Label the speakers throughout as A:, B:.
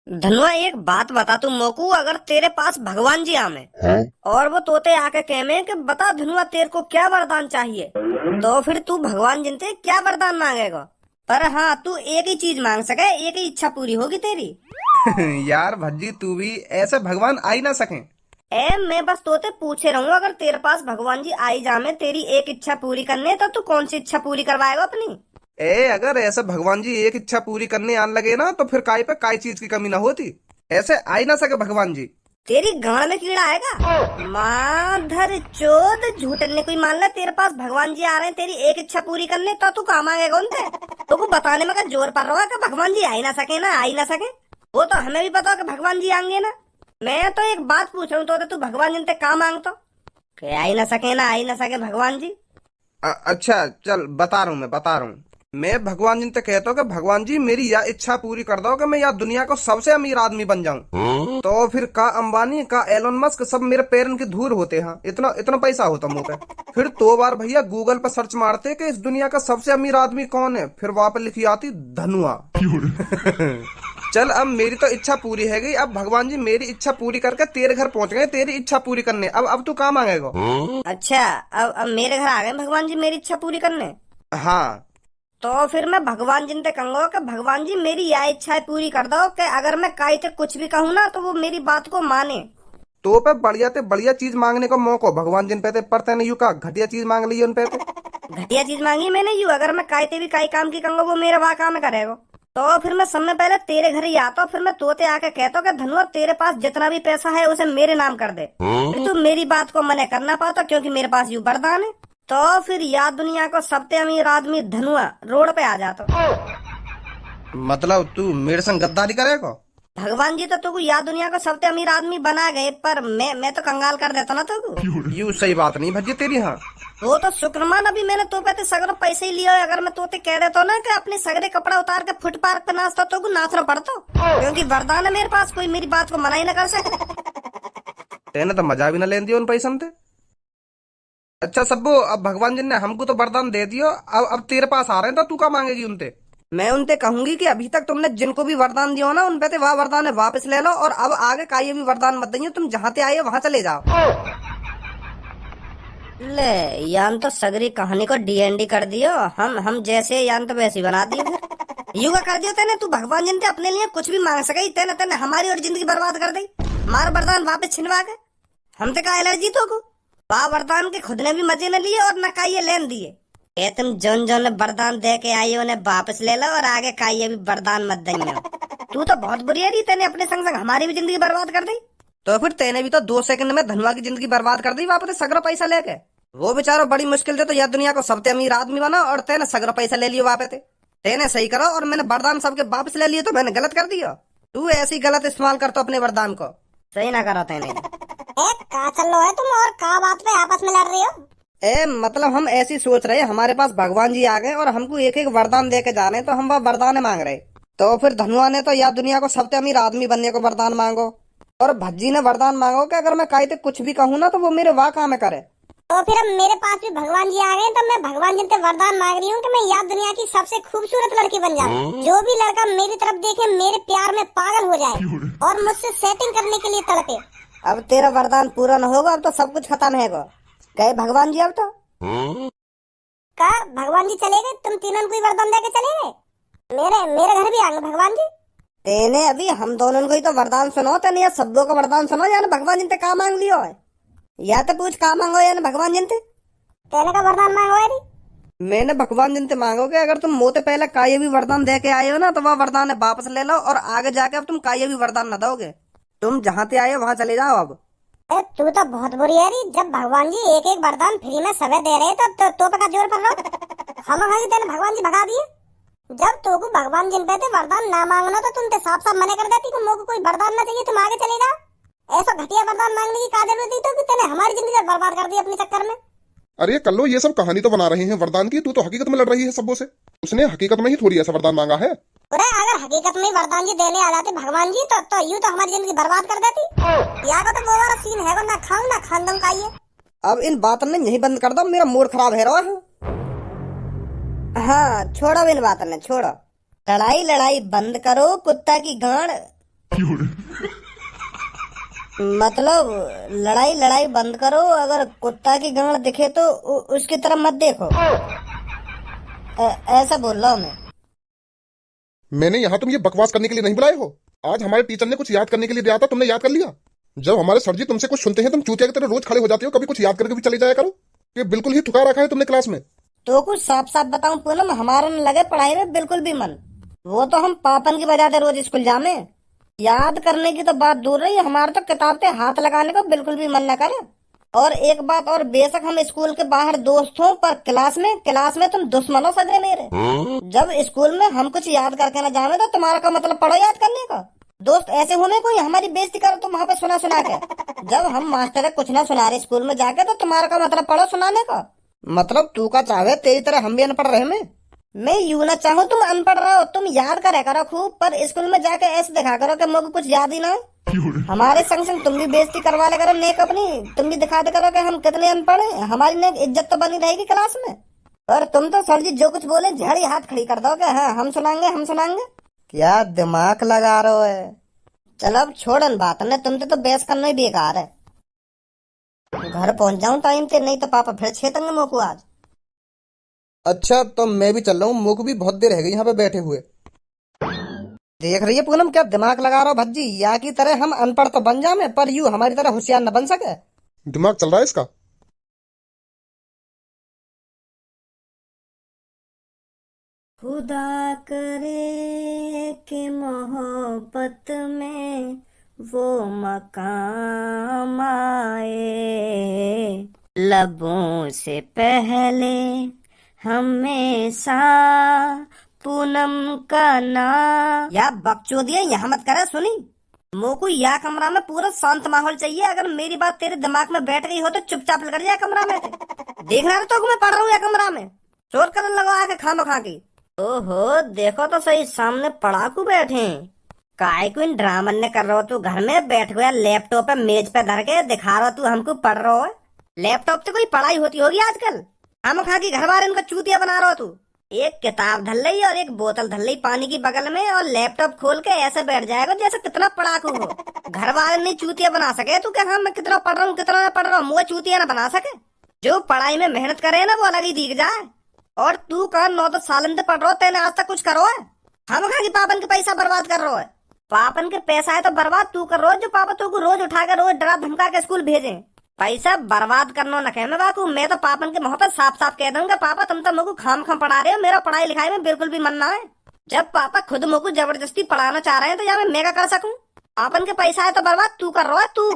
A: धनुआ एक बात बता तू मोकू, अगर तेरे पास भगवान जी आमे
B: हाँ?
A: और वो तोते आके कहमे कि बता धनुआ तेरे को क्या वरदान चाहिए, तो फिर तू भगवान जिनते क्या वरदान मांगेगा? पर हाँ, तू एक ही चीज मांग सके, एक ही इच्छा पूरी होगी तेरी।
C: यार भज्जी तू भी ऐसे भगवान आ ही ना सके।
A: मैं बस तोते पूछे रहूँ, अगर तेरे पास भगवान जी आई जामे तेरी एक इच्छा पूरी करने, तो तू कौन सी इच्छा पूरी करवाएगा अपनी?
C: अगर ऐसे भगवान जी एक इच्छा पूरी करने आने लगे ना तो फिर काय पे काय चीज की कमी ना होती। ऐसे आ ही ना सके भगवान जी।
A: तेरी गांड में कीड़ा आएगा माधर चोद, झूठने कोई मान ले तेरे पास भगवान जी आ रहे हैं तेरी एक इच्छा पूरी करने, तो तू काम आएगा उनसे? तो को बताने में का जोर पड़ रहा है कि भगवान जी आ ही ना सके, ना आ ही ना सके। वो तो हमें भी पता है कि भगवान जी आएंगे ना। मैं तो एक बात पूछ रहा हूँ, तो तू भगवान जी से काम मांग तो कि आ ही ना सके, ना आ ही ना सके भगवान जी।
C: अच्छा चल बता रहा हूँ, मैं बता रहा हूँ। मैं भगवान जी से कहता हूँ कि भगवान जी मेरी यह इच्छा पूरी कर दो कि मैं यह दुनिया को सबसे अमीर आदमी बन जाऊं। तो फिर का अंबानी का एलोन मस्क सब मेरे पैरन की धूल होते हैं, इतना इतना पैसा होता मुंह पे। फिर 2 बार भैया गूगल पर सर्च मारते कि इस दुनिया का सबसे अमीर आदमी कौन है, फिर वहां पर लिखी आती धनुआ। चल अब मेरी तो इच्छा पूरी है गई, अब भगवान जी मेरी इच्छा पूरी करके तेरे घर पहुंच गए तेरी इच्छा पूरी करने। अब तू कहाँ मांगेगा?
A: अच्छा, अब मेरे घर आ गए भगवान जी मेरी इच्छा पूरी करने।
C: हाँ।
A: तो फिर मैं भगवान जी से कहूंगा कि भगवान जी मेरी यह इच्छा पूरी कर दो कि अगर मैं काई से कुछ भी कहूँ ना, तो वो मेरी बात को माने।
C: तो पे बढ़िया ते बढ़िया चीज मांगने का मौका भगवान जिन पे ते पड़ते नहीं, यू का घटिया चीज मांग ली उन पे ते।
A: घटिया चीज मांगी मैंने यूं, अगर मैं कायते भी काई काम की कहूंगा वो मेरा वहाँ काम करेगा। तो फिर मैं समय पहले तेरे घर ही आता, फिर मैं तोते आके कहता कि धनुआ तेरे पास जितना भी पैसा है उसे मेरे नाम कर दे। फिर तू मेरी बात को मना करना पाता, क्योंकि मेरे पास यू वरदान है। तो फिर याद दुनिया को सबसे अमीर आदमी धनुआ रोड पे आ जाता।
C: मतलब तू मेरे संग गद्दारी करेगा?
A: भगवान जी तो तुको याद दुनिया को सबसे अमीर आदमी बना गए, पर मैं तो कंगाल कर देता ना तुको।
C: यू सही बात नहीं भज्जी तेरी। हाँ।
A: वो तो शुक्रमान, अभी मैंने तो पे सगरो पैसे ही लिया है। अगर मैं तोते कह देता ना कि अपने सगरे कपड़ा उतार के फुटपाथ पे नाचता, तो को नाचना पड़ता, क्योंकि वरदान है मेरे पास, कोई मेरी बात को मना ही ना कर सके।
C: तेने तो मजा भी ना लेन दिया उन पैसों ते। अच्छा सब्बू, अब भगवान जी ने हमको तो वरदान दे दियो, अब तेरे पास आ रहे हैं तो तू क्या मांगेगी उनते?
A: मैं उनसे कहूंगी कि अभी तक तुमने जिनको भी वरदान दिया हो ना, उन पे से वह वरदान है वापस ले लो, और अब आगे का ये भी वरदान मत देंगे, तुम जहाँ से आए हो वहां चले जाओ। ले, यान तो सगरी कहानी को डीएनडी कर दियो। हम जैसे यान तो वैसे ही बना दियो। फिर युवा कर दियो तेने, तू भगवान जी ने अपने लिए कुछ भी मांग सके, तेने तेने हमारी और जिंदगी बर्बाद कर दी। मार वरदान वापस छिनवा के, हमसे का एलर्जी तो को? वाह वरदान के खुद ने भी मजे न लिए और न का ये लेन दिए। ए तुम जोन जोन वरदान दे के आई उन्हें वापस ले लो, और आगे का ये भी वरदान मत देंगे। तू तो बहुत बुरी है, तेने अपने संग संग हमारी भी जिंदगी बर्बाद कर दी। तो फिर तेने भी तो 2 सेकंड में धनवा की जिंदगी बर्बाद कर दी वापस सगरो पैसा लेके। वो बेचारा बड़ी मुश्किल से तो यह दुनिया को सबसे अमीर आदमी बना, और तेने सगरो पैसा ले लियो वापस। तेने सही करो, और मैंने वरदान सबके वापस ले लिए, तो मैंने गलत कर दिया। तू ऐसी गलत इस्तेमाल करतो अपने वरदान को, सही ना करो तेने।
D: कहाँ चल रहे हो तुम और कहाँ बात पे आपस में लड़ रहे हो?
A: मतलब हम ऐसी सोच रहे, हमारे पास भगवान जी आ गए और हमको एक एक वरदान दे के जा रहे हैं, तो हम वह वरदान मांग रहे। तो फिर धनुआ ने तो या दुनिया को सबसे अमीर आदमी बनने को वरदान मांगो, और भज्जी ने वरदान मांगो कि अगर मैं काई कुछ भी कहूँ ना, तो वो मेरे वाह काम करे।
D: तो फिर अब मेरे पास भी भगवान जी आ गए, तो मैं भगवान जी से वरदान मांग रही हूँ कि मैं याद दुनिया की सबसे खूबसूरत लड़की बन जाऊँ। जो भी लड़का मेरी तरफ देखे मेरे प्यार में पागल हो जाए और मुझसे सेटिंग करने के लिए तड़पे।
A: अब तेरा वरदान पूरा न होगा, अब तो सब कुछ खत्म है। गए भगवान जी अब तो?
D: का भगवान जी चले गए? तुम तीनों को ही वरदान देके चले गए? मेरे मेरे घर भी आएंगे भगवान जी?
A: तेने अभी हम दोनों को ही तो वरदान सुनो, तेने या सब लोग का वरदान सुनो, या भगवान जी से का मांग लियो है? या तो पूछ का मांगो, या भगवान जी से।
D: कहने का वरदान मांगो है?
A: मैंने भगवान जी से मांगो कि अगर तुम मोते पहले का ये भी वरदान दे के आए हो ना, तो वह वरदान वापस ले लो, और आगे जाके अब तुम का ये भी वरदान न दोगे। तुम जहाँ से आए हो वहां चले जाओ अब।
D: तू तो बहुत बुरी है री। जब भगवान जी एक एक वरदान फ्री में सबे दे रहे तो का जोर पर रहो। हम तेने भगवान जी भगा दिए। जब तो को भगवान जिन पे थे वरदान ना मांगना, तो तुम साफ साफ मना कर देती कि मोको कोई वरदान ना चाहिए, तुम आगे चले जाओ। ऐसा घटिया वरदान मांगने की क्या जरूरत थी? तो कि तेने हमारी जिंदगी बर्बाद कर दी अपने चक्कर में।
B: अरे कल्लो, ये सब कहानी तो बना रहे हैं वरदान की, तू तो हकीकत में लड़ रही है सबों से। उसने हकीकत में ही थोड़ी ऐसा वरदान मांगा है।
D: अरे अगर हकीकत में वरदान जी देने आ जाते भगवान जी, तो यूं तो हमारी जिंदगी बर्बाद कर देती। यहाँ का तो वो वाला सीन है, ना खाऊं ना खानदम का ये।
A: अब इन बातों ने यही बंद कर दो, मेरा मूड खराब है रहा है। हाँ छोड़ो इन बातों ने, छोड़ो। लड़ाई लड़ाई बंद करो कुत्ता की गांड। मतलब लड़ाई लड़ाई बंद करो, अगर कुत्ता की गांड दिखे तो उसकी तरफ मत देखो। ऐसा बोल रहा हूँ मैं।
B: मैंने यहाँ तुम ये बकवास करने के लिए नहीं बुलाए हो। आज हमारे टीचर ने कुछ याद करने के लिए दिया था, तुमने याद कर लिया। जब हमारे सर जी तुमसे कुछ सुनते हैं तुम चूतिया की तरह रोज खड़े हो जाते हो। कभी कुछ याद करके भी चले जाया करो। ये बिल्कुल ही ठुका रखा है तुमने क्लास में।
A: तो कुछ साफ साफ बताऊं पूनम, हमारा न लगे पढ़ाई में बिल्कुल भी मन। वो तो हम पापन की वजह से रोज स्कूल जामे। याद करने की तो बात दूर रही, हमारा तो किताब पे हाथ लगाने को बिल्कुल भी मन न करे। और एक बात और, बेशक हम स्कूल के बाहर दोस्त हों, पर क्लास में तुम दुश्मन हो सगे मेरे। जब स्कूल में हम कुछ याद करके न जावे तो तुम्हारा का मतलब पढ़ो याद करने का। दोस्त ऐसे होने कोई हमारी बेइज्जती करो तुम वहाँ पे सुना सुना के। जब हम मास्टर कुछ ना सुना रहे स्कूल में जाके तो तुम्हारा का मतलब पढ़ो सुनाने का। मतलब तू का चाहे तेरी तरह हम भी अनपढ़ रहे में। मैं यूं ना चाहूँ तुम अनपढ़ रहो, तुम याद करे करो खूब, पर स्कूल में जाके ऐसे दिखा करो कि मुझे कुछ याद ही ना है। हमारे संग संग तुम भी बेइज्जती करवा ले करो नेक अपनी। तुम भी दिखा दे करो कि हम कितने अनपढ़ हैं, हमारी नेक इज्जत तो बनी रहेगी क्लास में। और तुम तो सर जी जो कुछ बोले झड़ी हाथ खड़ी कर दोगे। हाँ हम सुनाएंगे हम सुनाएंगे। क्या दिमाग लगा रहे है। चलो अब छोड़न बात ने, तुमसे तो बहस करना ही बेकार है। घर पहुंच जाऊं टाइम से, नहीं तो पापा फिर छेतेंगे मोकू आज।
C: अच्छा तो मैं भी चल रहा हूँ, मुझको भी बहुत देर रह गई यहाँ पे बैठे हुए।
A: देख रही है पूनम क्या दिमाग लगा रहा हो भज्जी। या की तरह हम अनपढ़ तो बन जामे, पर यूं हमारी तरह होशियार न बन सके।
B: दिमाग चल रहा है इसका।
A: खुदा करे कि मोहब्बत में वो मकाम आए, लबों से पहले हमेशा पूनम का नाम। या बकचोदिया यहाँ मत करे सुनी। मोको या कमरा में पूरा शांत माहौल चाहिए। अगर मेरी बात तेरे दिमाग में बैठ गई हो तो चुपचाप लग जा कमरा में से। देखना तो मैं पढ़ रहा हूँ या कमरा में शोर करने लगा आके खाम खा के। ओहो देखो तो सही, सामने पढ़ाकू बैठे हैं। काय को इन ड्रामन ने कर रहा हो तू। घर में बैठ गया लैपटॉप पे मेज पे धर के दिखा रहा तू हमको पढ़ रहा हो। लैपटॉप से कोई पढ़ाई होती होगी आजकल। हम खा की घर बार इनका चूतिया बना रहा हो तू। एक किताब धर ली और एक बोतल धर ली पानी की बगल में, और लैपटॉप खोल के ऐसे बैठ जाएगा जैसे कितना पढ़ाकू हो। घर वाले नहीं चूतिया बना सके तू क्या। हाँ मैं कितना पढ़ रहा हूँ कितना मैं पढ़ रहा हूँ, मुझे चूतिया ना बना सके। जो पढ़ाई में मेहनत करे ना वो अलग ही दिख जाए। और तू कहा 9-10 साल से पढ़ रहा हो, तेने आज तक कुछ करो है। हम खा की पापन के पैसा बर्बाद कर रहा है। पापन के पैसा है तो बर्बाद तू कर रहा है, जो पापा तू को रोज उठा कर रोज डरा धमका के स्कूल भेजे। पैसा बर्बाद करना न कहे मैं बाकू। मैं तो पापन के मुंह पर साफ साफ कह दूंगा पापा तुम तो मुझको खाम पढ़ा रहे हो, मेरा पढ़ाई लिखाई में बिल्कुल भी मन ना है। जब पापा खुद मुझको जबरदस्ती पढ़ाना चाह रहे हैं तो या मैं क्या कर सकूं। पापन के पैसा है तो बर्बाद तू कर रहा है तू।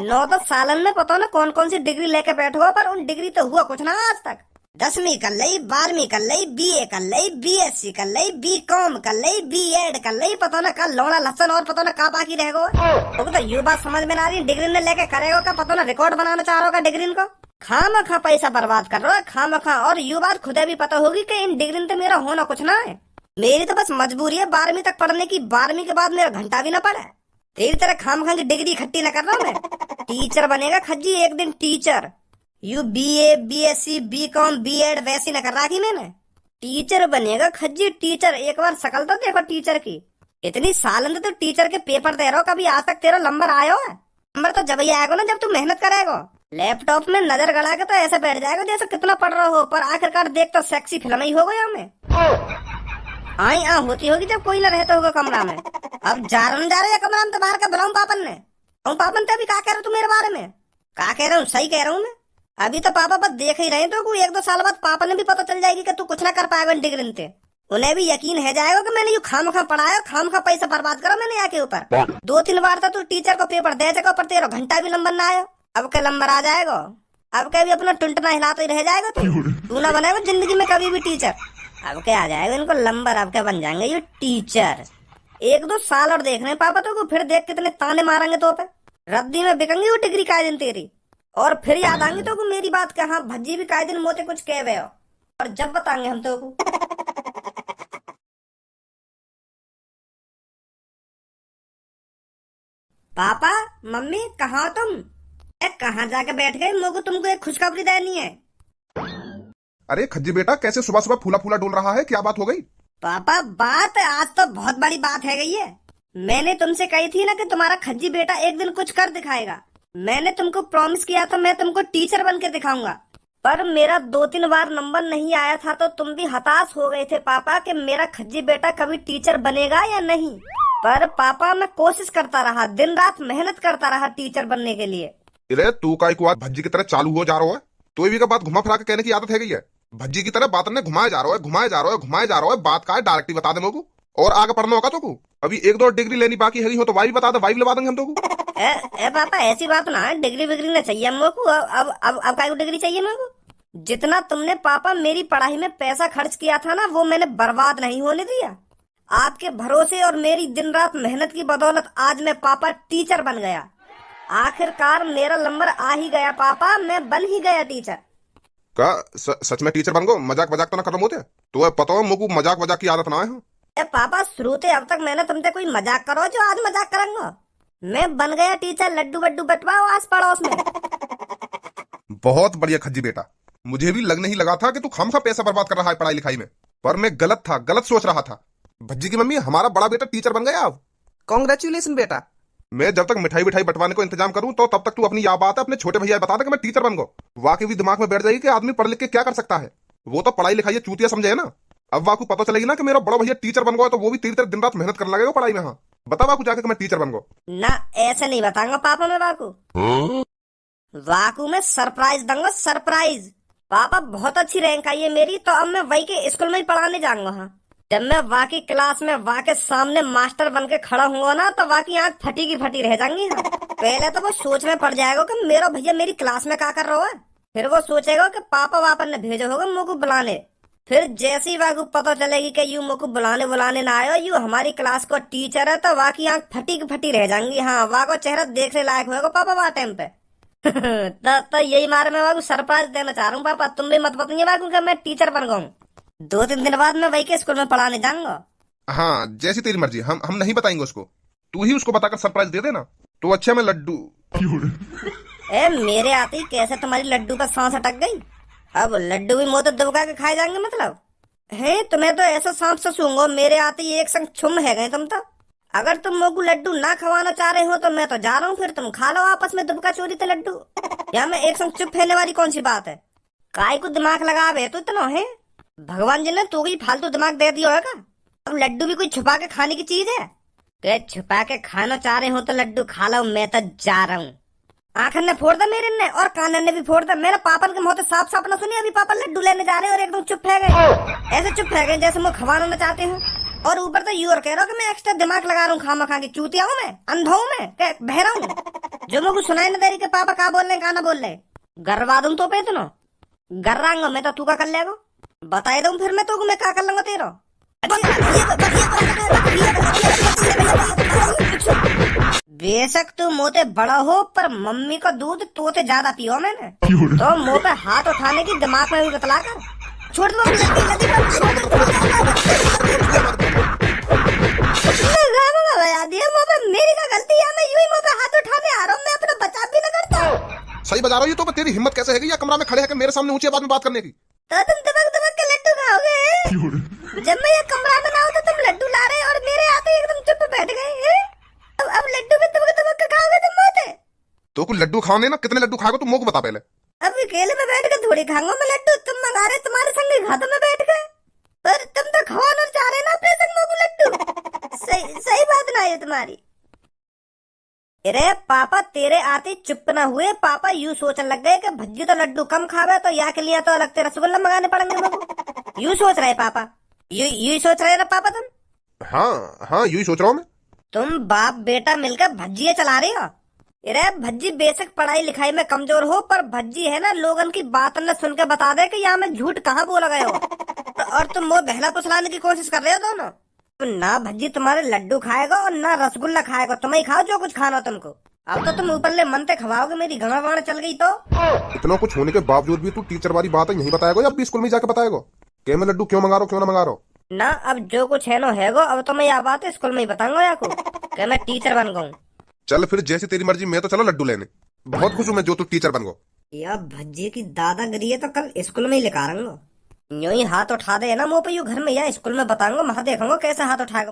A: 9-10 सालन में पता ना कौन कौन सी डिग्री लेके बैठो हो, पर उन डिग्री तो हुआ कुछ ना आज तक। 10वीं कर ली, 12वीं कर ली, BA कर ली, BSc कर ली, BCom कर ली, B.Ed कर ली, पता ना कल लौड़ा लहसन और पता ना का बाकी रहेगा। तो ये बात समझ में ना रही, डिग्री ने लेके करेगा का पता ना रिकॉर्ड बनाना चाह रहा होगा डिग्री को। खाम खा पैसा बर्बाद कर रहा है खाम खा। और ये बात खुदे भी पता होगी कि इन डिग्री तो मेरा होना कुछ ना है। मेरी तो बस मजबूरी है 12वीं तक पढ़ने की। 12वीं के बाद मेरा घंटा भी ना पड़े। तेरी तरह खाम खा की डिग्री इकट्ठी न कर रहा मैं। टीचर बनेगा खज्जी एक दिन teacher. You BA BSc BCom B.Ed वैसी न कर रहा की मैंने। टीचर बनेगा खज्जी टीचर। एक बार शकल तो देखो टीचर की। इतनी साल तो टीचर के पेपर दे रहा हो, कभी आज तक तेरा नंबर आया है। नंबर तो जब ही आएगा ना जब तू मेहनत करेगा। लैपटॉप में नजर गड़ा के तो ऐसे बैठ जाएगा जैसे कितना पढ़ रहा हो, पर आखिरकार देख तो सेक्सी फिल्म ही होगा यहाँ में। आई होती होगी जब कोई न रहता होगा कमरा में। अब जा रहे या कमरा में तो बाहर का बुलाऊं पापन ने। पापन तो अभी क्या कह रहा तू मेरे बारे में। क्या कह रहा हूँ सही कह रहा हूँ मैं। अभी तो पापा बस देख ही रहे तो 1-2 साल बाद पापा ने भी पता चल जाएगी कि तू कुछ ना कर पाएगा डिग्री से। उन्हें भी यकीन है जाएगा कि मैंने यू खाम खा पढ़ाया, खाम खा पैसा बर्बाद करा मैंने यहाँ के ऊपर। 2-3 बार तो तू टीचर को पेपर दे सका, पर तेरा घंटा भी नंबर ना आया। अब क्या नंबर आ जाएगा। अब क्या भी अपना टुंटना हिलाते ही रह जाएगा तू ना बनेगा जिंदगी में कभी भी टीचर। अब क्या आ जाएगा इनको नंबर, अब क्या बन जाएंगे ये टीचर। 1-2 साल और देख रहे पापा तो फिर देख कितने ताने मारेंगे तो पे। रद्दी में बिकेंगी वो डिग्री का दिन तेरी। और फिर याद आएंगे तो मेरी बात का। हाँ भज्जी भी काहे दिन मोते कुछ कह हो, और जब बताएंगे हम तो पापा मम्मी कहाँ हो तुम। कहाँ जाके बैठ गए। मुझको तुमको एक खुशखबरी देनी है।
B: अरे खज्जी बेटा कैसे सुबह सुबह फूला फूला डोल रहा है, क्या बात हो गई।
A: पापा बात आज तो बहुत बड़ी बात है गई है। मैंने तुमसे कही थी ना कि तुम्हारा खज्जी बेटा एक दिन कुछ कर दिखाएगा। मैंने तुमको प्रॉमिस किया था मैं तुमको टीचर बन के दिखाऊंगा। पर मेरा 2-3 बार नंबर नहीं आया था तो तुम भी हताश हो गए थे पापा कि मेरा खज्जी बेटा कभी टीचर बनेगा या नहीं। पर पापा मैं कोशिश करता रहा, दिन रात मेहनत करता रहा टीचर बनने के लिए।
B: अरे तू का एक बात भज्जी की तरह चालू हो जा रहा है। तो भी का बात घुमा फिरा के कहने की आदत है गई है। भज्जी की तरह बात ने घुमाए जा रहा है, घुमाए जा रहा है, घुमाए जा रहा है। बात का है डायरेक्टली बता दे मेरे को। और आगे पढ़ना होगा तो को अभी 1-2 डिग्री लेनी बाकी है हो तो वाई बता दे, वाई लगा देंगे हम तो को।
A: ए पापा ऐसी बात ना, डिग्री विग्री नहीं चाहिए मेरे को। अब काय को डिग्री चाहिए मेरे को? जितना तुमने पापा मेरी पढ़ाई में पैसा खर्च किया था ना वो मैंने बर्बाद नहीं होने दिया। आपके भरोसे और मेरी दिन रात मेहनत की बदौलत आज मैं पापा टीचर बन गया। आखिरकार मेरा नंबर आ ही गया पापा, मैं बन ही गया टीचर।
B: का सच में टीचर बन गो? मजाक मजाक तो ना खत्म होते? तो पता हो मुझको मजाक मजाक की आदत ना है।
A: ए पापा शुरू से अब तक मैंने तुमसे कोई मजाक करो जो आज मजाक करूंगा। मैं बन गया टीचर, लड्डू बड्डू बटवाओ आस पड़ोस में।
B: बहुत बढ़िया खज्जी बेटा, मुझे भी लगने ही लगा था कि तू खामखा पैसा बर्बाद कर रहा है पढ़ाई लिखाई में। पर मैं गलत था, गलत सोच रहा था। भज्जी की मम्मी हमारा बड़ा बेटा टीचर बन गया अब।
C: कॉन्ग्रेचुलेशन बेटा।
B: मैं जब तक मिठाई विठाई बंटवाने को इंतजाम करूं तो तब तक तू अपनी यह बात है अपने छोटे भैया बता दे कि मैं टीचर बन गो। वाकई भी दिमाग में बैठ जाएगी कि आदमी पढ़ लिख के क्या कर सकता है। वो तो पढ़ाई लिखाई चूतिया समझे है ना। अब वाकू पता चलेगी ना कि मेरा बड़ा भैया टीचर बन गया तो वो भी तेरी तरह दिन रात मेहनत करने लगेगा पढ़ाई में। हाँ बता वाकू जाके कि मैं टीचर बन गो।
A: ना ऐसे नहीं बताऊंगा पापा मैं वाकू। वाकू में सरप्राइज दूंगा, सरप्राइज। पापा बहुत अच्छी रैंक आई है मेरी तो अब मैं वही के स्कूल में ही पढ़ाने जाऊंगा। हाँ जब मैं वाकी क्लास में वाके सामने मास्टर बन के खड़ा हूँ ना तो वाकी आंख फटी की फटी रह जाएंगी। हाँ पहले तो वो सोच में पड़ जाएगा कि मेरा भैया मेरी क्लास में क्या कर रहा है। फिर वो सोचेगा कि पापा वापा ने भेजा होगा मुझको बुलाने। फिर जैसे ही वाको पता चलेगी कि यू मुझको बुलाने ना आयो, यू हमारी क्लास को टीचर है तो वाकी आंख फटी की फटी रह जाएंगी। हाँ वाको चेहरा देखने लायक होगा पापा वहाँ टाइम पे। तो यही मारे मैं वाको सरप्राइज देना चाह रहा हूँ पापा। तुम भी मत बताइए वाको कि मैं टीचर बन गया हूँ। 2-3 दिन बाद मैं वही के स्कूल में पढ़ाने जाऊंगा।
B: हाँ जैसी तेरी मर्जी, हम नहीं बताएंगे उसको। तू ही उसको बताकर सरप्राइज दे देना। तो अच्छा मैं लड्डू
A: ए मेरे आते ही कैसे तुम्हारी लड्डू पर सांस अटक गई। अब लड्डू भी मुंह तो दबका के खाए जाएंगे मतलब है। तुम्हें तो ऐसा सांप से सूंघो मेरे आते ही एक संग छुम है गए तुम तो। अगर तुम मोगू लड्डू ना खवाना चाह रहे हो तो मैं तो जा रहा हूँ। फिर तुम खा लो आपस में दुबका चोरी थे लड्डू। यहाँ में एक संग चुप रहने वाली कौन सी बात है। काय को दिमाग लगा बे तू इतना है। भगवान जी ने तू भी फालतू दिमाग दे दिया होगा। अब लड्डू भी कोई छुपा के खाने की चीज है कि छुपा के खाना चाह रहे हो तो लड्डू खा लो। मैं तो जा रहा हूँ। आंखन ने फोड़ दा मेरे ने और कानन ने भी फोड़ दा। मेरा पापन के मुंह तो साफ साफ ना सुनी। अभी पापा लड्डू लेने जा रहे हैं और एकदम चुप है गए। ऐसे चुप है गए जैसे मुझे खवाना ना चाहते हो। और ऊपर तो यू और कह रहा हूँ कि मैं एक्स्ट्रा दिमाग लगा रहा हूँ खामा खा के। चूतिया हूँ मैं, अंधा हूँ मैं, बहरा हूँ जो मुझे सुनाई ना दे रही के पापा क्या बोल रहे कहा ना बोल रहे। गरवा दूं तो पे तुम गर्रांगा मैं तो तू का कर लेगा। बताए दूं फिर मैं तो मैं क्या कर लूंगा तेरा। बेशक तू मोते बड़ा हो पर मम्मी का दूध तोते ज्यादा पियो मैंने। तो मुंह पे हाथ उठाने की दिमाग में भी बतला कर छोड़ दो। मेरी क्या गलती है? मैं यूं ही मुंह पे हाथ उठाने आ रहा हूँ। मैं अपना बचाव भी न करता।
B: सही बजा रहा हो। तो तेरी हिम्मत कैसे है या कमरा में खड़े है मेरे सामने ऊंची आवाज में बात करने की।
A: तो तुम दबक के लड्डू खाओगे। जब मैं ये कमरा में ना हो तो तुम लड्डू ला रहे और मेरे आते एकदम चुप बैठ गए। अब लड्डू भी दबक के खाओगे तुम मोते।
B: तो कुछ लड्डू खाने ना कितने लड्डू खाओगे तुम मुझको बता पहले।
A: अब अकेले में बैठ के थोड़ी खाऊंगा मैं लड्डू। तुम मंगा रहे तुम्हारे संग खाते में बैठ गए। पर तुम तो खवाना चाह रहे ना अपने संग मोगू लड्डू। सही बात ना है तुम्हारी। अरे पापा तेरे आते चुप ना हुए। पापा यूं सोचने लग गए कि भज्जी तो लड्डू कम खावे तो या के लिए तो अलग तेरा रसगुल्ला मंगाने पड़ेंगे मुझको। यूं सोच रहे पापा, यू सोच रहे ना पापा तुम।
B: हाँ यूं ही सोच रहा हूँ मैं।
A: तुम बाप बेटा मिलकर भज्जियां चला रहे हो। अरे भज्जी बेशक पढ़ाई लिखाई में कमजोर हो पर भज्जी है ना लोगन की बात न सुन के बता दे कि यहाँ मैं झूठ कहाँ बोला गए हो। और तुम वो बहला फुसलाने की कोशिश कर रहे हो दोनों। ना भज्जी तुम्हारे लड्डू खाएगा और ना रसगुल्ला खाएगा। तुम ही खाओ जो कुछ खाना तुमको। अब तो तुम ऊपर ले मनते खवाओगे। मेरी गंगा वाण चल गई तो।
B: इतना कुछ होने के बावजूद भी तू टीचर वाली बात है यही बताएगा या अब भी स्कूल में जाके बताएगा कि मैं लड्डू क्यों मंगा रहा हूँ क्यों ना मंगा रहा हूँ।
A: ना अब जो कुछ है नो हैगो। अब तो मैं यह बात स्कूल में ही बताऊंगा या को कि मैं टीचर बन गऊँ।
B: चल फिर जैसी तेरी मर्जी। मैं तो चलो लड्डू लेने। बहुत खुश हूँ मैं जो तू टीचर बन गो।
A: या भज्जी की दादागिरी है तो कल स्कूल में ही लेकर आऊंगा। यूं ही हाथ उठा दे ना मुंह पे। यू घर में या स्कूल में बताऊंगा। वहां देखूंगा कैसे हाथ उठाएगा।